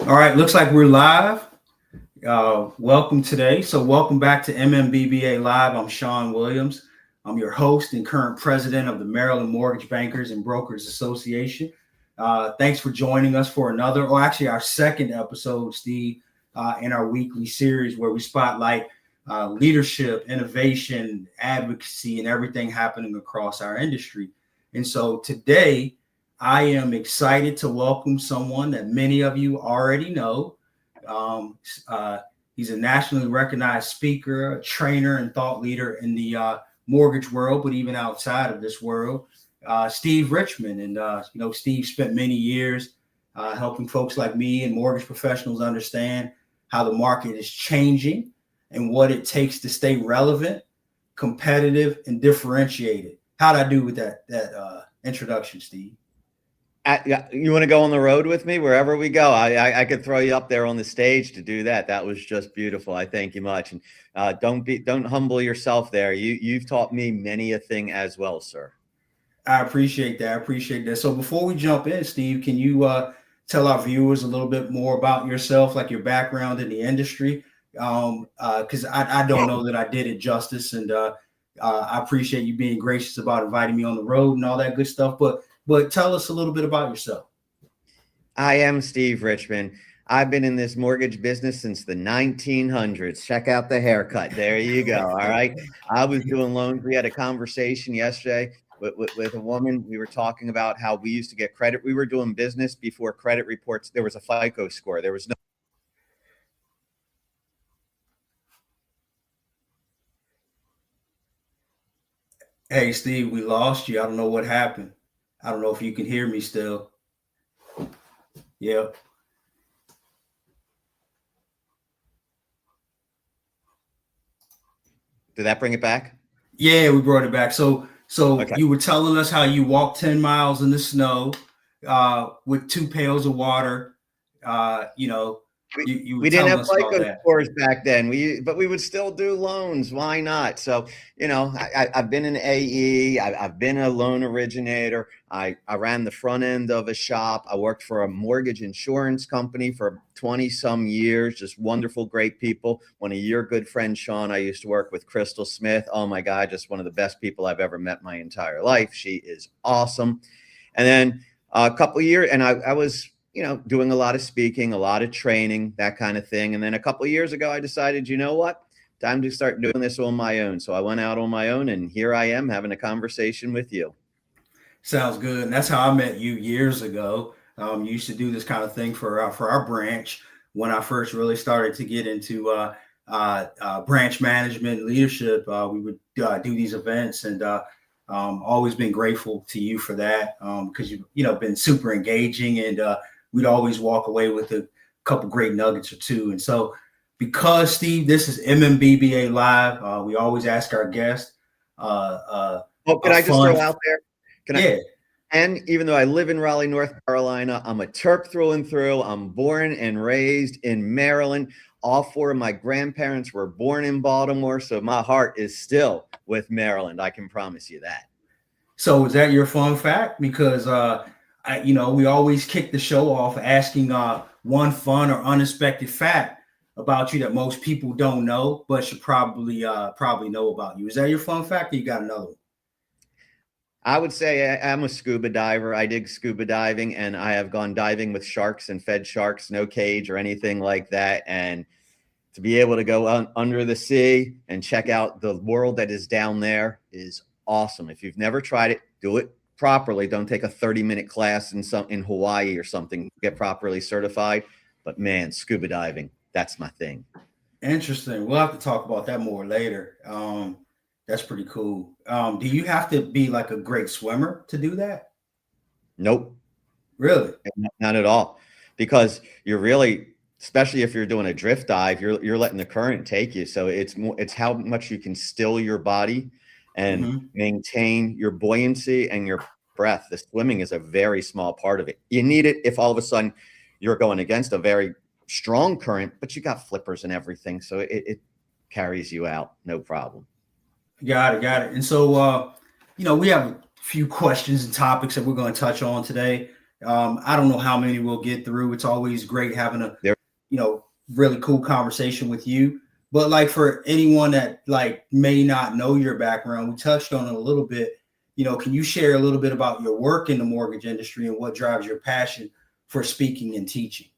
All right, looks like we're live. Welcome today. So, welcome back to MMBBA Live. I'm Sean Williams. I'm your host and current president of the Maryland Mortgage Bankers and Brokers Association. Thanks for joining us for another, or actually our second episode, Steve, in our weekly series where we spotlight leadership, innovation, advocacy, and everything happening across our industry. And so today, I am excited to welcome someone that many of you already know. Um, uh, he's a nationally recognized speaker, a trainer, and thought leader in the mortgage world, but even outside of this world. Steve Richmond, and Steve spent many years helping folks like me and mortgage professionals understand how the market is changing and what it takes to stay relevant, competitive, and differentiated. How'd I do with that introduction, Steve? You want to go on the road with me wherever we go? I could throw you up there on the stage to do that. That was just beautiful. I thank you much, and don't humble yourself there. You've taught me many a thing as well, sir. I appreciate that. I appreciate that. So before we jump in, Steve, can you tell our viewers a little bit more about yourself, like your background in the industry? Because I don't know that I did it justice, and I appreciate you being gracious about inviting me on the road and all that good stuff. But tell us a little bit about yourself. I am Steve Richmond. I've been in this mortgage business since the 1900s. Check out the haircut. There you go. All right. I was doing loans. We had a conversation yesterday with a woman. We were talking about how we used to get credit. We were doing business before credit reports. There was a FICO score. There was no. Hey, Steve, we lost you. I don't know what happened. I don't know if you can hear me still. Yep. Did that bring it back? Yeah, we brought it back. So Okay. you were telling us how you walked 10 miles in the snow with 2 pails of water. You were We didn't telling have us all FICO that. scores back then. But we would still do loans. Why not? So, I've been an AE. I've been a loan originator. I ran the front end of a shop. I worked for a mortgage insurance company for 20 some years. Just wonderful, great people. One of your good friends, Sean, I used to work with Crystal Smith. Oh my God, just one of the best people I've ever met my entire life. She is awesome. And then a couple of years, and I was doing a lot of speaking, a lot of training, that kind of thing. And then a couple of years ago, I decided, you know what? Time to start doing this on my own. So I went out on my own, and here I am having a conversation with you. Sounds good. And that's how I met you years ago. You used to do this kind of thing for our branch when I first really started to get into branch management and leadership. We would do these events, and always been grateful to you for that because you've been super engaging, and we'd always walk away with a couple great nuggets or two. And so, because Steve, this is MMBBA Live, we always ask our guests Can I just throw out there? Yeah. And even though I live in Raleigh, North Carolina, I'm a Terp through and through. I'm born and raised in Maryland. All four of my grandparents were born in Baltimore, so my heart is still with Maryland. I can promise you that. So is that your fun fact? Because we always kick the show off asking one fun or unexpected fact about you that most people don't know, but should probably know about you. Is that your fun fact, or you got another one? I would say I'm a scuba diver. I dig scuba diving, and I have gone diving with sharks and fed sharks, no cage or anything like that. And to be able to go under the sea and check out the world that is down there is awesome. If you've never tried it, do it properly. Don't take a 30-minute class in Hawaii or something. Get properly certified. But man, scuba diving, that's my thing. Interesting. We'll have to talk about that more later. That's pretty cool. Do you have to be like a great swimmer to do that? Nope. Really? Not at all. Because you're really, especially if you're doing a drift dive, you're letting the current take you. So it's how much you can still your body and maintain your buoyancy and your breath. The swimming is a very small part of it. You need it if all of a sudden you're going against a very strong current, but you got flippers and everything. So it carries you out. No problem. Got it. And so, we have a few questions and topics that we're going to touch on today. I don't know how many we'll get through. It's always great having a, There. you know, really cool conversation with you. But like for anyone that like may not know your background, we touched on it a little bit. Can you share a little bit about your work in the mortgage industry and what drives your passion for speaking and teaching?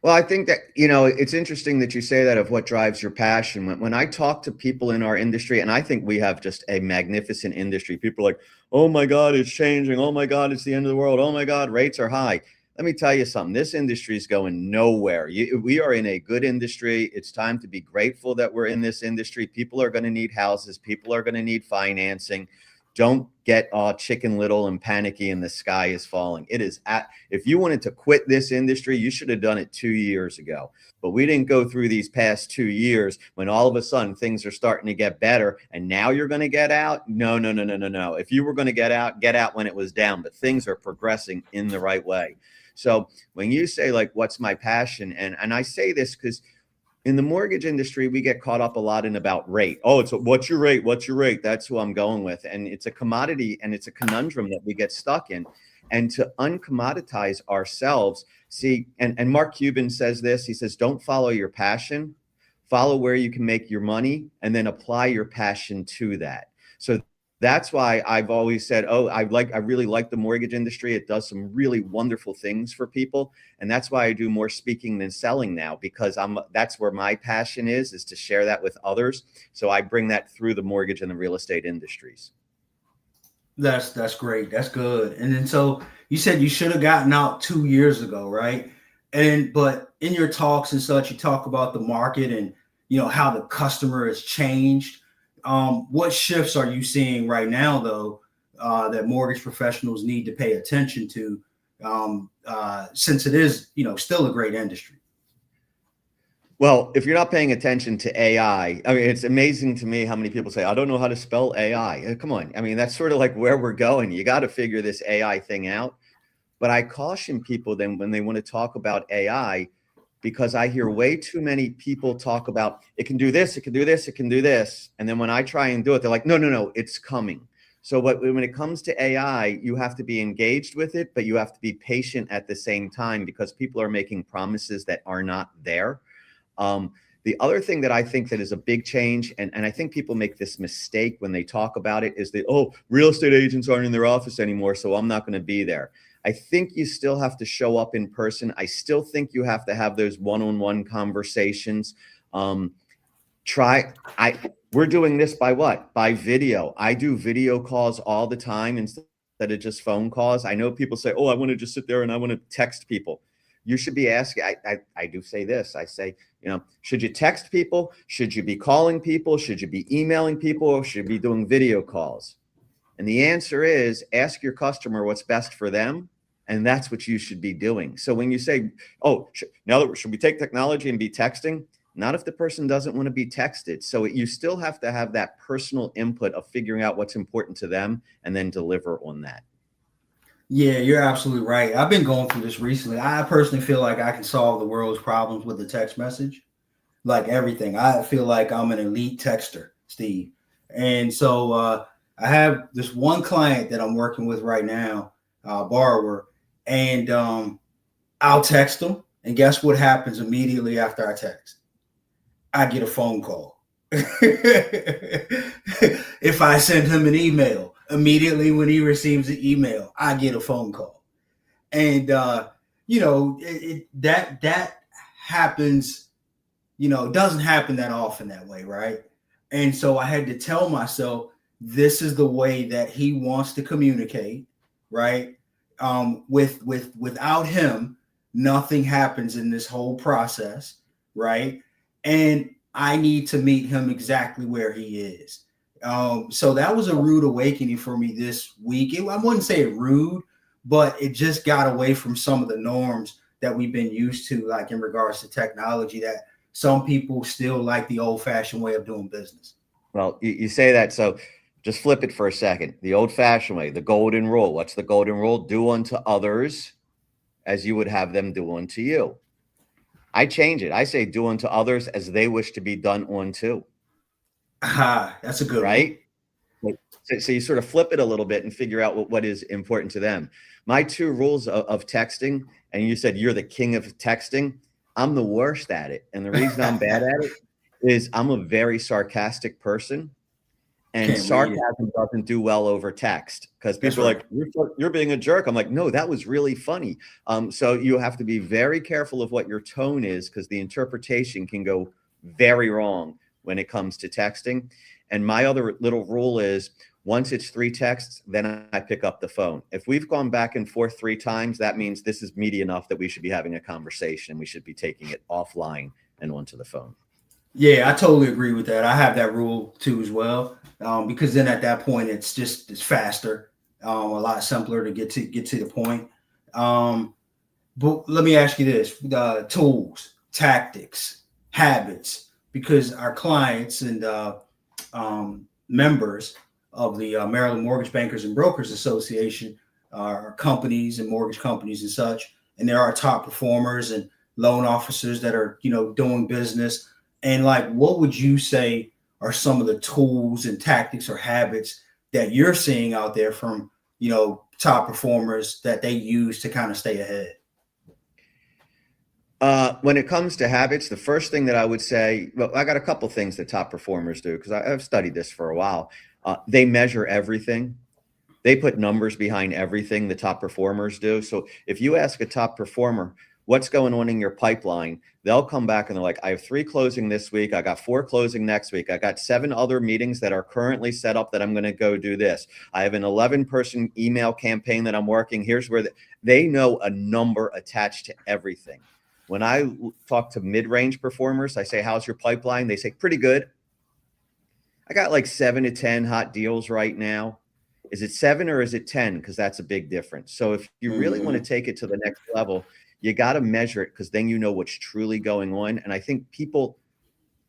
Well, I think that, it's interesting that you say that of what drives your passion. When I talk to people in our industry, and I think we have just a magnificent industry, people are like, oh my God, it's changing. Oh my God, it's the end of the world. Oh my God, rates are high. Let me tell you something. This industry is going nowhere. We are in a good industry. It's time to be grateful that we're in this industry. People are going to need houses. People are going to need financing. Don't get chicken little and panicky and the sky is falling. If you wanted to quit this industry, you should have done it 2 years ago. But we didn't go through these past 2 years when all of a sudden things are starting to get better and now you're going to get out. No, no, no, no, no, no. If you were going to get out when it was down, but things are progressing in the right way. So when you say like, what's my passion? And I say this because in the mortgage industry, we get caught up a lot in about rate. Oh, it's what's your rate? What's your rate? That's who I'm going with. And it's a commodity and it's a conundrum that we get stuck in. And to uncommoditize ourselves, see, and Mark Cuban says this, he says, don't follow your passion, follow where you can make your money and then apply your passion to that. So that's why I've always said, oh, I really like the mortgage industry. It does some really wonderful things for people. And that's why I do more speaking than selling now, because that's where my passion is to share that with others. So I bring that through the mortgage and the real estate industries. That's great. That's good. And then so you said you should have gotten out 2 years ago, right? But in your talks and such, you talk about the market and how the customer has changed. What shifts are you seeing right now, though, that mortgage professionals need to pay attention to, since it is still a great industry? Well, if you're not paying attention to AI, I mean, it's amazing to me how many people say, I don't know how to spell AI. Come on. I mean, that's sort of like where we're going. You got to figure this AI thing out. But I caution people then when they want to talk about AI, because I hear way too many people talk about it can do this, it can do this, it can do this. And then when I try and do it, they're like, no, no, no, it's coming. So when it comes to AI, you have to be engaged with it, but you have to be patient at the same time because people are making promises that are not there. The other thing that I think that is a big change, and I think people make this mistake when they talk about it, is that, oh, real estate agents aren't in their office anymore, so I'm not going to be there. I think you still have to show up in person. I still think you have to have those one-on-one conversations. We're doing this by what? By video. I do video calls all the time instead of just phone calls. I know people say, oh, I want to just sit there and I want to text people. You should be asking, I do say this, I say, should you text people? Should you be calling people? Should you be emailing people? Or should you be doing video calls? And the answer is ask your customer what's best for them. And that's what you should be doing. So when you say, oh, should we take technology and be texting? Not if the person doesn't want to be texted. So you still have to have that personal input of figuring out what's important to them and then deliver on that. Yeah, you're absolutely right. I've been going through this recently. I personally feel like I can solve the world's problems with a text message, like everything. I feel like I'm an elite texter, Steve. And so I have this one client that I'm working with right now, borrower, and I'll text them. And guess what happens immediately after I text? I get a phone call. If I send him an email, immediately when he receives the email, I get a phone call. And that happens. It doesn't happen that often that way, right? And so I had to tell myself this is the way that he wants to communicate, right? Without him, nothing happens in this whole process, right? And I need to meet him exactly where he is. So that was a rude awakening for me this week. I wouldn't say it rude, but it just got away from some of the norms that we've been used to, like in regards to technology, that some people still like the old-fashioned way of doing business. Well, you say that, so just flip it for a second. The old-fashioned way, the golden rule. What's the golden rule? Do unto others as you would have them do unto you. I change it. I say do unto others as they wish to be done unto. Ah, that's a good one. Right? So you sort of flip it a little bit and figure out what is important to them. My two rules of texting, and you said you're the king of texting. I'm the worst at it. And the reason I'm bad at it is I'm a very sarcastic person. And Can't read it. sarcasm doesn't do well over text because That's people are right. like, you're being a jerk. I'm like, no, that was really funny. So you have to be very careful of what your tone is because the interpretation can go very wrong when it comes to texting. And my other little rule is once it's 3 texts, then I pick up the phone. If we've gone back and forth 3 times, that means this is meaty enough that we should be having a conversation. We should be taking it offline and onto the phone. Yeah, I totally agree with that. I have that rule too as well, because then at that point it's faster, a lot simpler to get to the point. But let me ask you this: tools, tactics, habits, because our clients and members of the Maryland Mortgage Bankers and Brokers Association are companies and mortgage companies and such, and there are top performers and loan officers that are doing business. And like, what would you say are some of the tools and tactics or habits that you're seeing out there from top performers that they use to kind of stay ahead? When it comes to habits, the first thing that I would say, well, I got a couple things that top performers do because I've studied this for a while. They measure everything. They put numbers behind everything the top performers do. So if you ask a top performer, what's going on in your pipeline, they'll come back and they're like, I have 3 closing this week. I got 4 closing next week. I got 7 other meetings that are currently set up that I'm going to go do this. I have an 11-person email campaign that I'm working. Here's where they know a number attached to everything. When I talk to mid-range performers, I say, how's your pipeline? They say, pretty good. I got like 7 to 10 hot deals right now. Is it 7 or is it 10? Because that's a big difference. So if you really want to take it to the next level, you got to measure it because then you know what's truly going on. And I think people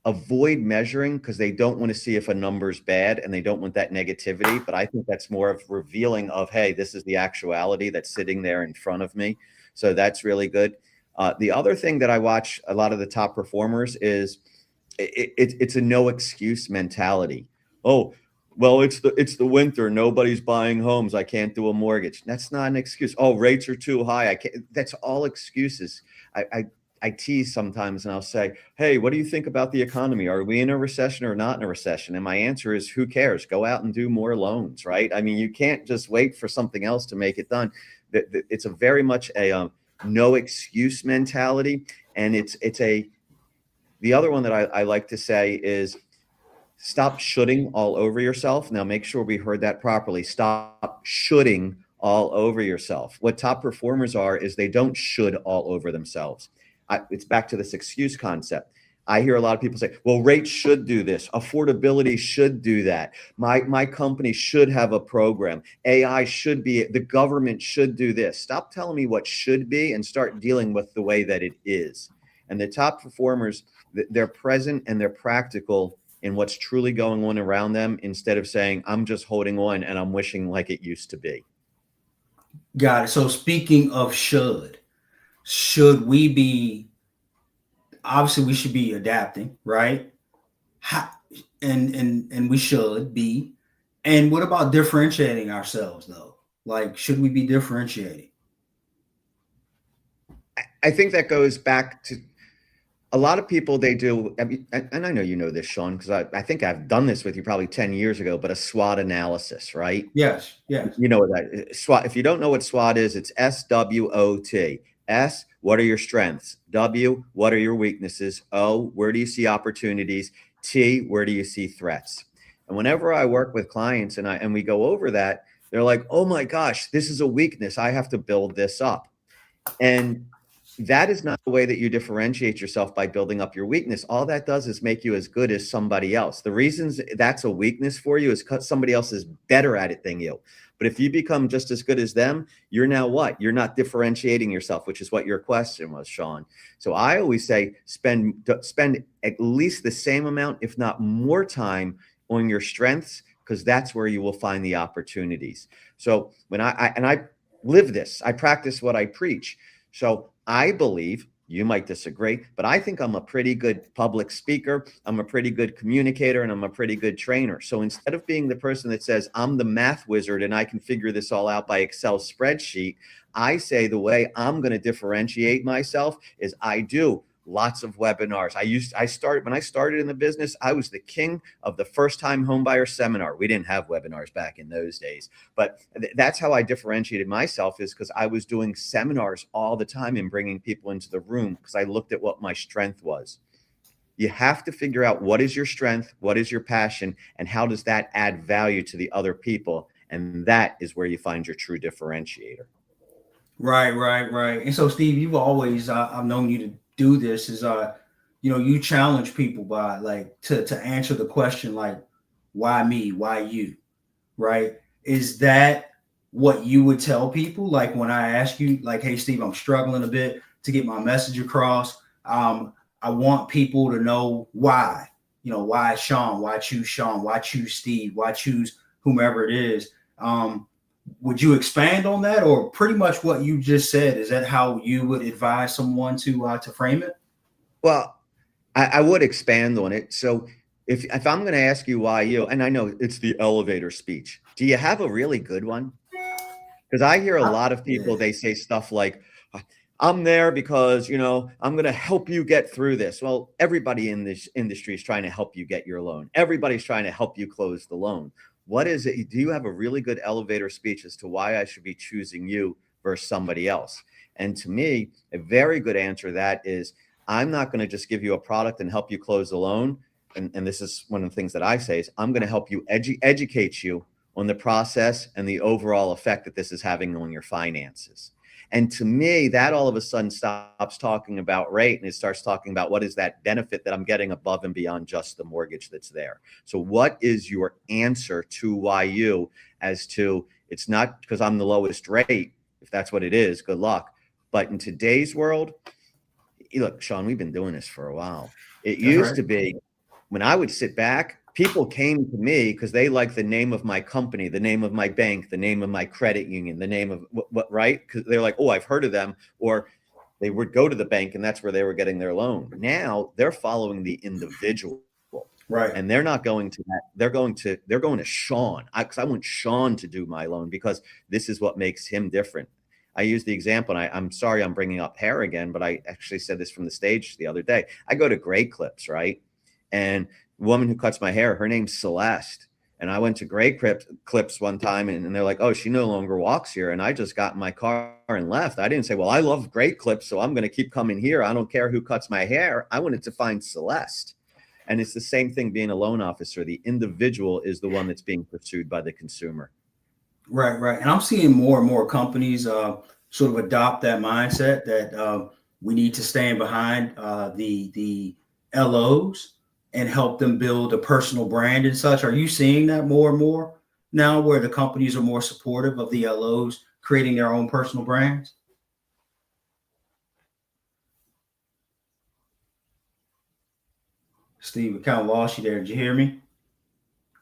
avoid measuring because they don't want to see if a number's bad and they don't want that negativity. But I think that's more of revealing of, hey, this is the actuality that's sitting there in front of me. So that's really good. The other thing that I watch a lot of the top performers is it's a no excuse mentality. Oh, well, it's the winter. Nobody's buying homes. I can't do a mortgage. That's not an excuse. Oh, rates are too high. I can't. That's all excuses. I tease sometimes and I'll say, hey, what do you think about the economy? Are we in a recession or not in a recession? And my answer is, who cares? Go out and do more loans, right? I mean, you can't just wait for something else to make it done. It's a very much a no excuse mentality. And the other one that I like to say is stop shoulding all over yourself. Now, make sure we heard that properly. Stop shoulding all over yourself. What top performers are is they don't should all over themselves. It's back to this excuse concept. I hear a lot of people say, well, rates should do this. Affordability should do that. My company should have a program. AI should be, the government should do this. Stop telling me what should be and start dealing with the way that it is. And the top performers, they're present and they're practical in what's truly going on around them instead of saying, I'm just holding on and I'm wishing like it used to be. Got it. So speaking of should we be, obviously we should be adapting, right? How, and we should be. And what about differentiating ourselves though? Like, should we be differentiating? I think that goes back to a lot of people, they do, and I know you know this, Sean, because I think I've done this with you probably 10 years ago, but a SWOT analysis, right? Yes, yes. You know what that SWOT, if you don't know what SWOT is, it's SWOT. S, what are your strengths? W, what are your weaknesses? O, where do you see opportunities? T, where do you see threats? And whenever I work with clients and we go over that, they're like, oh my gosh, this is a weakness. I have to build this up. And that is not the way that you differentiate yourself by building up your weakness. All that does is make you as good as somebody else. The reasons that's a weakness for you is because somebody else is better at it than you. But if you become just as good as them, you're now what? You're not differentiating yourself, which is what your question was, Sean. So I always say spend at least the same amount, if not more time on your strengths, because that's where you will find the opportunities. So when I live this, I practice what I preach. So I believe You might disagree, but I think I'm a pretty good public speaker. I'm a pretty good communicator, and I'm a pretty good trainer. So instead of being the person that says, I'm the math wizard and I can figure this all out by Excel spreadsheet, I say the way I'm going to differentiate myself is I do lots of webinars. When I started in the business, I was the king of the first time homebuyer seminar. We didn't have webinars back in those days, but that's how I differentiated myself, is because I was doing seminars all the time and bringing people into the room because I looked at what my strength was. You have to figure out what is your strength, what is your passion, and how does that add value to the other people. And that is where you find your true differentiator. Right, right, right. And so, Steve, you've always I've known you to do this is you challenge people by like to answer the question like, why me, why you, right? Is that what you would tell people? Like when I ask you, like, hey, Steve, I'm struggling a bit to get my message across. I want people to know why. Why Sean? Why choose Sean? Why choose Steve? Why choose whomever it is? Would you expand on that, or pretty much what you just said? Is that how you would advise someone to frame it? Well, I would expand on it. So if I'm going to ask you why you, and I know it's the elevator speech, do you have a really good one? Because I hear a lot of people, they say stuff like, I'm there because, I'm going to help you get through this. Well, everybody in this industry is trying to help you get your loan. Everybody's trying to help you close the loan. What is it? Do you have a really good elevator speech as to why I should be choosing you versus somebody else? And to me, a very good answer to that is, I'm not going to just give you a product and help you close the loan. And this is one of the things that I say is, I'm going to help you educate you on the process and the overall effect that this is having on your finances. And to me, that all of a sudden stops talking about rate and it starts talking about what is that benefit that I'm getting above and beyond just the mortgage that's there. So what is your answer to why you, as to, it's not because I'm the lowest rate. If that's what it is, good luck. But in today's world, look, Sean, we've been doing this for a while. It used to be when I would sit back, people came to me because they like the name of my company, the name of my bank, the name of my credit union, the name of what, right? Because they're like, oh, I've heard of them. Or they would go to the bank and that's where they were getting their loan. Now they're following the individual. Right. And they're not going to that. They're going to Sean. Because I want Sean to do my loan because this is what makes him different. I use the example, and I'm sorry I'm bringing up hair again, but I actually said this from the stage the other day. I go to Gray Clips, right? And the woman who cuts my hair, her name's Celeste. And I went to Gray Clips one time, and they're like, oh, she no longer walks here. And I just got in my car and left. I didn't say, well, I love Gray Clips, so I'm going to keep coming here. I don't care who cuts my hair. I wanted to find Celeste. And it's the same thing being a loan officer. The individual is the one that's being pursued by the consumer. Right, right. And I'm seeing more and more companies sort of adopt that mindset that we need to stand behind the LOs and help them build a personal brand and such. Are you seeing that more and more now, where the companies are more supportive of the LOs creating their own personal brands? Steve, we kind of lost you there. Did you hear me?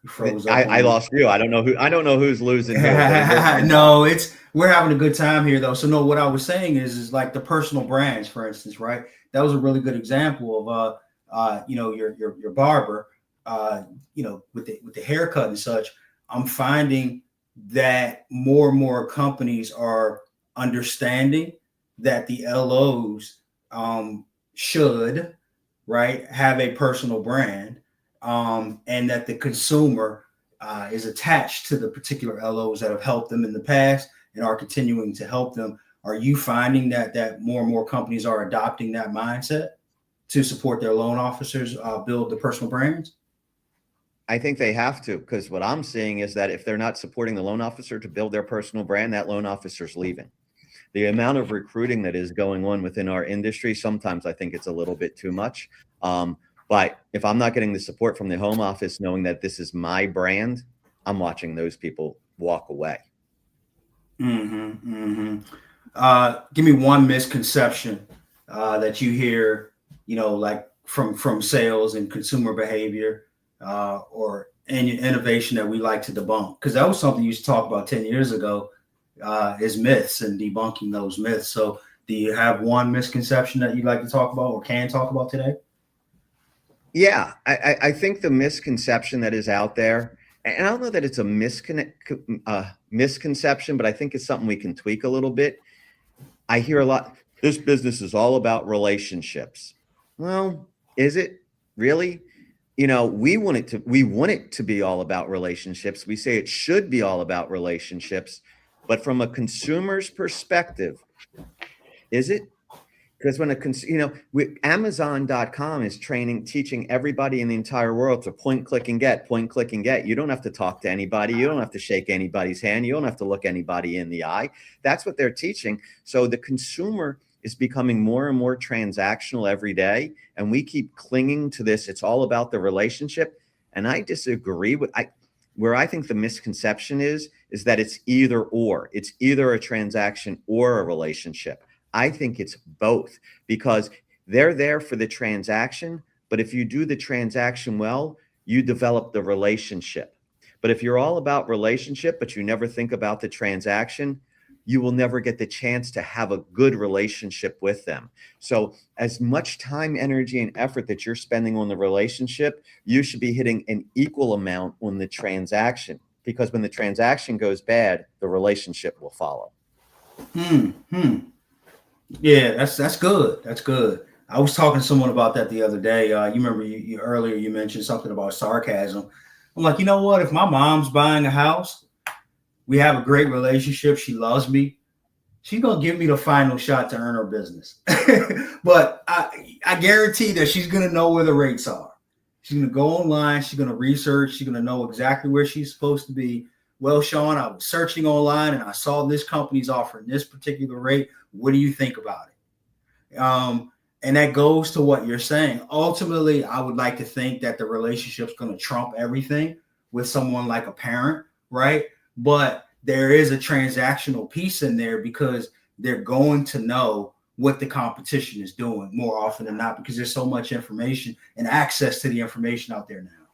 You froze up. I lost you. I don't know who's losing who. No, we're having a good time here though. So no, what I was saying is like the personal brands, for instance, right? That was a really good example of your barber, with the haircut and such. I'm finding that more and more companies are understanding that the LOs should, right, have a personal brand, and that the consumer is attached to the particular LOs that have helped them in the past and are continuing to help them. Are you finding that more and more companies are adopting that mindset to support their loan officers build the personal brands? I think they have to, because what I'm seeing is that if they're not supporting the loan officer to build their personal brand, that loan officer's leaving. The amount of recruiting that is going on within our industry, sometimes I think it's a little bit too much. But if I'm not getting the support from the home office, knowing that this is my brand, I'm watching those people walk away. Give me one misconception that you hear, like from sales and consumer behavior, or any innovation that we like to debunk, because that was something you used to talk about 10 years ago, is myths and debunking those myths. So Do you have one misconception that you'd like to talk about or can talk about today? Yeah, I think the misconception that is out there, and I don't know that it's a misconception, but I think it's something we can tweak a little bit. I hear a lot, this business is all about relationships. Well, is it really? We want it to be all about relationships. We say it should be all about relationships, but from a consumer's perspective, is it? Because when Amazon.com is teaching everybody in the entire world to point, click, and get, point, click, and get. You don't have to talk to anybody. You don't have to shake anybody's hand. You don't have to look anybody in the eye. That's what they're teaching. So the consumer is becoming more and more transactional every day. And we keep clinging to this. It's all about the relationship. And I disagree where I think the misconception is that it's either or. It's either a transaction or a relationship. I think it's both, because they're there for the transaction. But if you do the transaction well, you develop the relationship. But if you're all about relationship, but you never think about the transaction, you will never get the chance to have a good relationship with them. So as much time, energy, and effort that you're spending on the relationship, you should be hitting an equal amount on the transaction, because when the transaction goes bad, the relationship will follow. Yeah, that's good. That's good. I was talking to someone about that the other day. You remember you earlier you mentioned something about sarcasm. I'm like, you know what? If my mom's buying a house, we have a great relationship. She loves me. She's gonna give me the final shot to earn her business. But I guarantee that she's gonna know where the rates are. She's gonna go online. She's gonna research. She's gonna know exactly where she's supposed to be. Well, Sean, I was searching online and I saw this company's offering this particular rate. What do you think about it? And that goes to what you're saying. Ultimately, I would like to think that the relationship's going to trump everything with someone like a parent, right? But there is a transactional piece in there because they're going to know what the competition is doing more often than not, because there's so much information and access to the information out there now.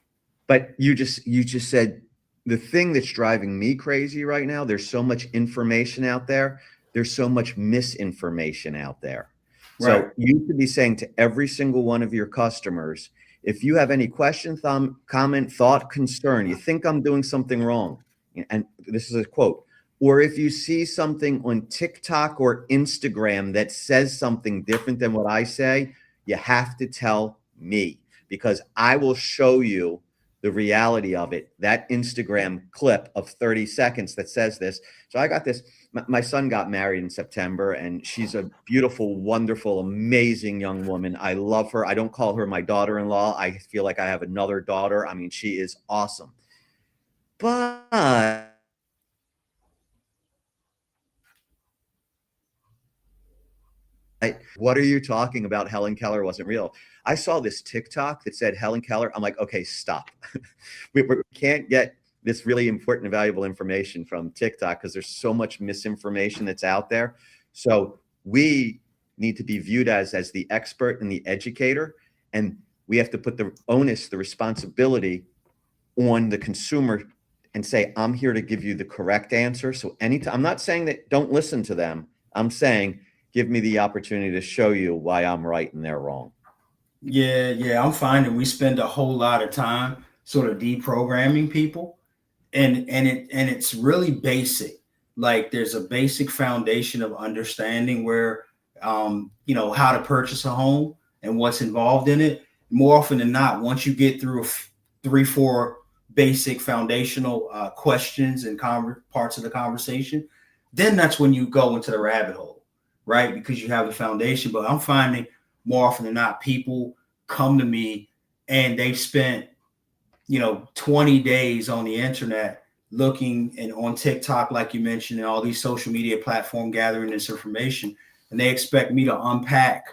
But you just said the thing that's driving me crazy right now. There's so much information out there. There's so much misinformation out there. Right. So you could be saying to every single one of your customers, if you have any question, comment, thought, concern, you think I'm doing something wrong, and this is a quote, or if you see something on TikTok or Instagram that says something different than what I say, you have to tell me, because I will show you the reality of it. That Instagram clip of 30 seconds that says this. So I got this. My son got married in September, and she's a beautiful, wonderful, amazing young woman. I love her. I don't call her my daughter-in-law. I feel like I have another daughter. I mean, she is awesome. But what are you talking about? Helen Keller wasn't real. I saw this TikTok that said Helen Keller. I'm like, okay, stop. we can't get this really important and valuable information from TikTok because there's so much misinformation that's out there. So we need to be viewed as the expert and the educator. And we have to put the onus, the responsibility on the consumer and say, I'm here to give you the correct answer. So anytime, I'm not saying that don't listen to them. I'm saying, give me the opportunity to show you why I'm right and they're wrong. Yeah. I'm finding we spend a whole lot of time sort of deprogramming people, and it's really basic. Like there's a basic foundation of understanding where how to purchase a home and what's involved in it. More often than not, once you get through 3-4 basic foundational questions and parts of the conversation, then that's when you go into the rabbit hole, right? Because you have the foundation. But I'm finding more often than not, people come to me and they've spent 20 days on the internet looking, and on TikTok, like you mentioned, and all these social media platform gathering this information. And they expect me to unpack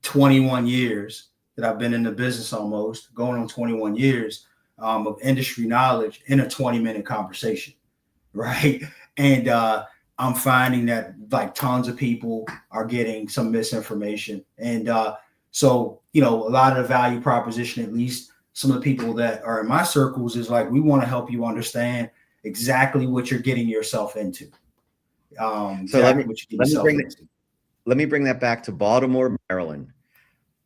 21 years that I've been in the business, almost going on 21 years of industry knowledge in a 20-minute conversation. Right. And I'm finding that like tons of people are getting some misinformation. And so, a lot of the value proposition, at least some of the people that are in my circles, is like, we want to help you understand exactly what you're getting yourself into. So let let me bring that back to Baltimore, Maryland.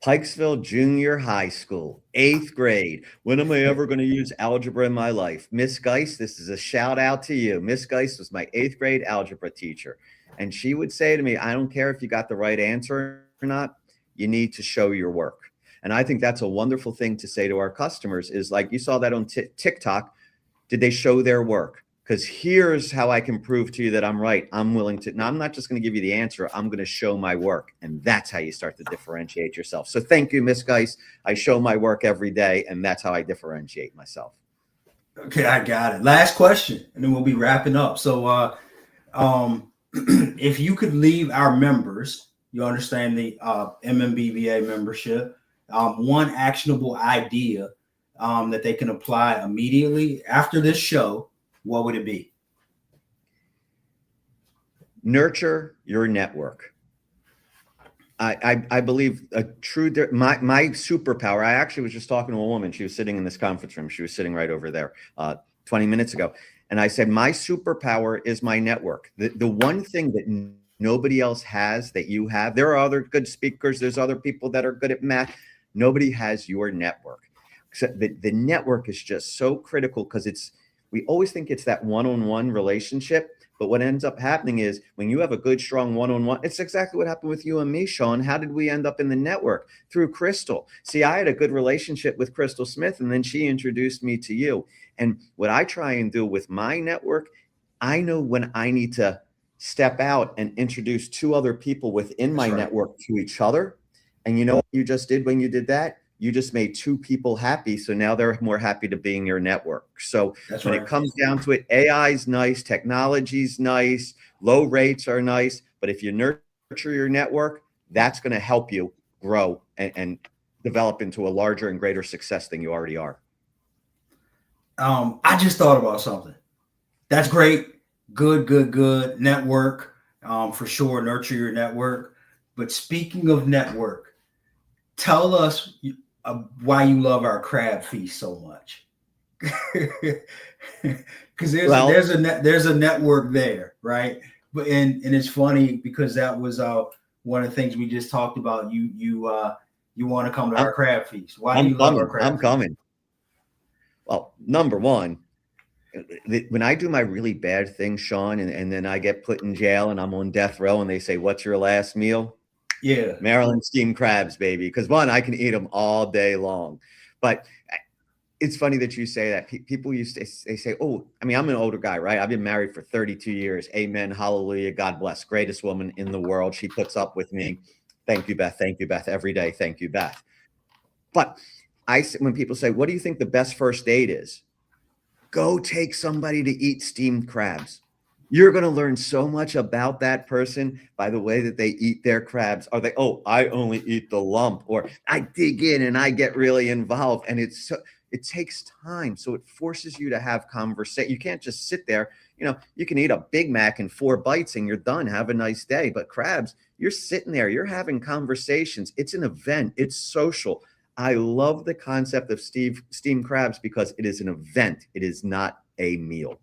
Pikesville Junior High School, 8th grade. When am I ever going to use algebra in my life? Miss Geist, this is a shout out to you. Miss Geist was my 8th grade algebra teacher. And she would say to me, I don't care if you got the right answer or not, you need to show your work. And I think that's a wonderful thing to say to our customers is like you saw that on TikTok. Did they show their work? Because here's how I can prove to you that I'm right. I'm willing to. Now, I'm not just going to give you the answer. I'm going to show my work. And that's how you start to differentiate yourself. So thank you, Miss Geist. I show my work every day, and that's how I differentiate myself. Okay, I got it. Last question, and then we'll be wrapping up. So if you could leave our members, you understand the MMBBA membership, one actionable idea that they can apply immediately after this show, what would it be? Nurture your network. I believe a true, my superpower, I actually was just talking to a woman. She was sitting in this conference room. She was sitting right over there 20 minutes ago. And I said, my superpower is my network. The one thing that nobody else has that you have, there are other good speakers. There's other people that are good at math. Nobody has your network. So the network is just so critical because we always think it's that one-on-one relationship. But what ends up happening is when you have a good, strong one-on-one, it's exactly what happened with you and me, Sean. How did we end up in the network? Through Crystal. See, I had a good relationship with Crystal Smith, and then she introduced me to you. And what I try and do with my network, I know when I need to step out and introduce 2 other people within my network to each other. And you know what you just did when you did that? You just made 2 people happy. So now they're more happy to be in your network. So when it comes down to it, AI is nice, technology's nice, low rates are nice. But if you nurture your network, that's going to help you grow and develop into a larger and greater success than you already are. I just thought about something. That's great. Good network. For sure. Nurture your network. But speaking of network, tell us why you love our crab feast so much. Because there's a network there, right? But and it's funny because that was one of the things we just talked about. You want to come to our crab feast. Why do you love our crab feast? I'm coming. Well, number one, when I do my really bad thing, Sean, and then I get put in jail and I'm on death row and they say, what's your last meal? Yeah. Maryland steamed crabs, baby. Because one, I can eat them all day long. But it's funny that you say that. People they say, oh, I mean, I'm an older guy, right? I've been married for 32 years. Amen. Hallelujah. God bless. Greatest woman in the world. She puts up with me. Thank you, Beth. Thank you, Beth. Every day. Thank you, Beth. But when people say, what do you think the best first date is? Go take somebody to eat steamed crabs. You're going to learn so much about that person by the way that they eat their crabs. Are they, oh, I only eat the lump, or I dig in and I get really involved. And it takes time. So it forces you to have conversation. You can't just sit there. You know, you can eat a Big Mac in 4 bites and you're done. Have a nice day. But crabs, you're sitting there, you're having conversations. It's an event. It's social. I love the concept of steamed crabs because it is an event. It is not a meal.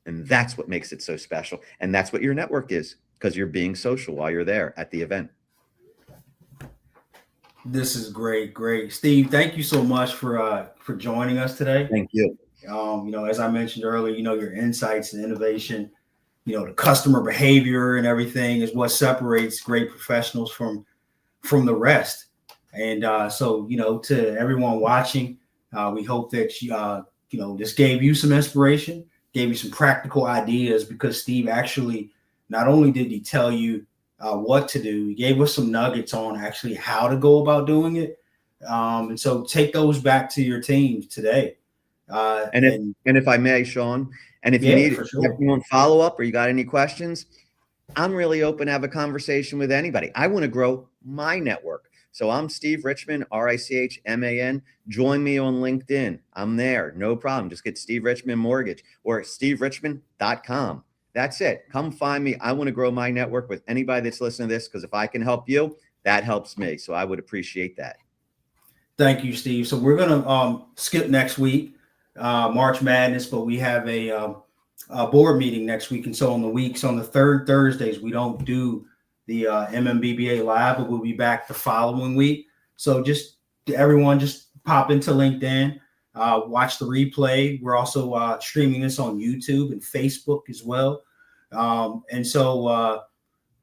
And that's what makes it so special. And that's what your network is, because you're being social while you're there at the event. This is great. Steve, thank you so much for joining us today. Thank you. As I mentioned earlier, your insights and innovation, the customer behavior and everything is what separates great professionals from the rest. And so, to everyone watching, we hope that, this gave you some inspiration, gave you some practical ideas, because Steve actually, not only did he tell you what to do, he gave us some nuggets on actually how to go about doing it. And so take those back to your teams today. And if I may, Sean, and if you need if you want follow up or you got any questions, I'm really open to have a conversation with anybody. I want to grow my network. So I'm Steve Richmond, Richman. Join me on LinkedIn. I'm there. No problem. Just get Steve Richmond Mortgage or steverichmond.com. That's it. Come find me. I want to grow my network with anybody that's listening to this, because if I can help you, that helps me. So I would appreciate that. Thank you, Steve. So we're going to skip next week, March Madness, but we have a board meeting next week. And so on the 3rd Thursdays, we don't do the MMBBA Live, but we'll be back the following week. So just everyone, just pop into LinkedIn, watch the replay. We're also streaming this on YouTube and Facebook as well. And so,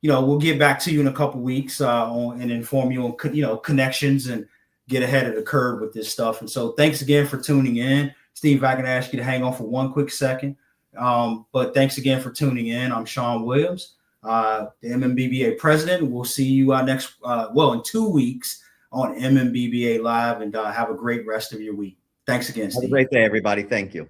we'll get back to you in a couple weeks and inform you on, connections and get ahead of the curve with this stuff. And so thanks again for tuning in. Steve, if I can ask you to hang on for one quick second. But thanks again for tuning in. I'm Sean Williams, the MMBBA president. We'll see you in 2 weeks on MMBBA Live, and have a great rest of your week. Thanks again, Steve. Have a great day, everybody. Thank you.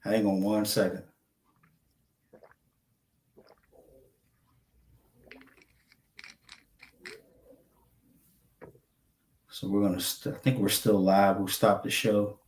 Hang on one second. So I think we're still live. We'll stop the show.